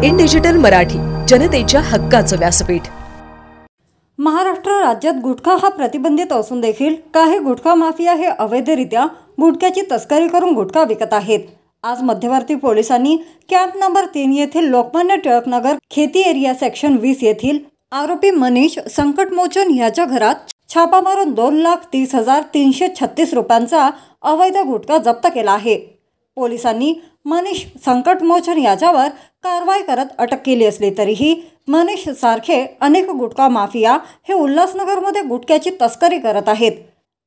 In digital Marathi, जनतेच्या हक्काचं व्यासपीठ। महाराष्ट्र राज्यात गुटखा हा प्रतिबंधित असून देखील काही गुटखा माफिया हे अवैधरित्या गुटख्याची तस्करी करून गुटखा विकत आहेत। आज मध्यवर्ती पोलिसांनी कॅम्प नंबर 3 येथील लोकमान्य टिळक नगर खेती एरिया सेक्शन 20 येथील आरोपी मनीष संकटमोचन याच्या घरात छापा मारून 2,30,336 रुपयांचा अवैध गुटखा जप्त केला आहे। पोलिसांनी मनीष संकटमोचन याच्यावर कारवाई करत अटक केली असली तरीही मनीष सारखे अनेक गुटखा माफिया हे उल्हासनगरमध्ये गुटख्याची तस्करी करत आहेत।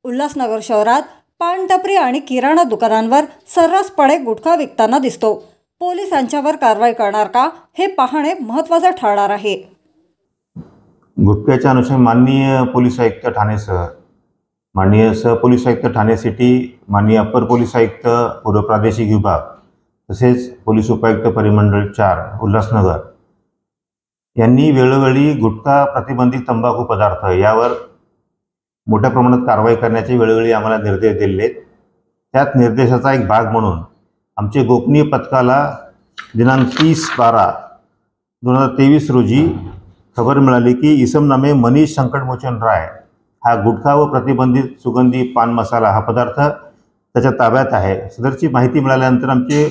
उल्हासनगर शहरात पान टपरी आणि किराणा दुकानांवर सर्रासपणे गुटखा विकताना दिसतो। पोलीस यांच्यावर कारवाई करणार का हे पाहणे महत्त्वाचे ठरणार आहे। गुटख्याच्या अनुषंगाने माननीय पोलीस आयुक्त ठाणेसह माननीय सहपोलीस आयुक्त ठाणे सिटी, माननीय अप्पर पोलीस आयुक्त पूर्व प्रादेशिक विभाग तसेच पोलीस उपायुक्त परिमंडळ 4 उल्हासनगर यांनी वेळोवेळी गुटखा प्रतिबंधित तंबाखू पदार्थ यावर मोठ्या प्रमाणात कारवाई करण्याचे वेळोवेळी आम्हाला निर्देश दिले। त्यात निर्देशाचा एक भाग म्हणून आमचे गोपनीय पथकाला दिनांक 30/12/2023 रोजी खबर मिळाली की इसम नामे मनीष संकटमोचन राय हा गुटखा व प्रतिबंधित सुगंधी पान मसाला हा पदार्थ त्याच्या ताब्यात आहे। सदरची माहिती मिळाल्यानंतर आमचे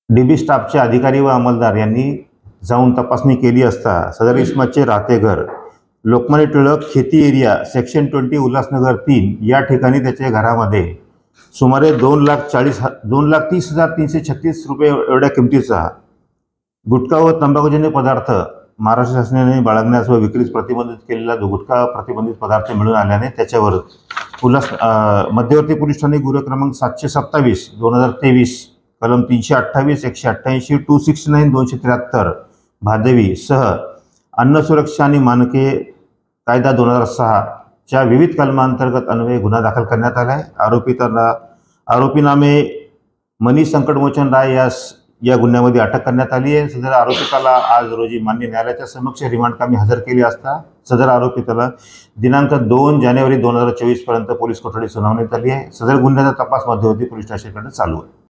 डीबी स्टाफचे अधिकारी व अंमलदार यांनी जाऊन तपासणी केली असता सदर इसमाचे राहते घर लोकमान्य टिळक खेती एरिया सेक्शन 20 उल्हासनगर 3 या ठिकाणी त्याच्या घरामध्ये सुमारे 2,30,336 रुपये एवढ्या किमतीचा गुटखा व तंबाखूजन्य पदार्थ महाराष्ट्र शासनाने बाळगण्यास व विक्रीस प्रतिबंधित केलेला गुटखा प्रतिबंधित पदार्थ मिळून आल्याने त्याच्यावर मध्यवर्ती पोलीस ठाणे गुन्हा क्रमांक 727/2023 कलम 328, 188, 269, 273 भादवी सह अन्न सुरक्षा आणि मानके कायदा 2006 च्या विविध कलमांतर्गत अन्वये गुन्हा दाखल करण्यात आला आहे। आरोपी नामे मनीष संकटमोचन राय या गुन्ह्यामध्ये अटक करण्यात आली आहे। सदर आरोपिताला आज रोजी मान्य न्यायालयाच्या समक्ष रिमांड कामी हजर केले असता सदर आरोपिताला दिनांक 2 जानेवारी 2024 पर्यंत पोलीस कोठडी सुनावण्यात आली आहे। सदर गुन्ह्याचा तपास मध्यवर्ती पोलीस स्टेशनकडे चालू आहे।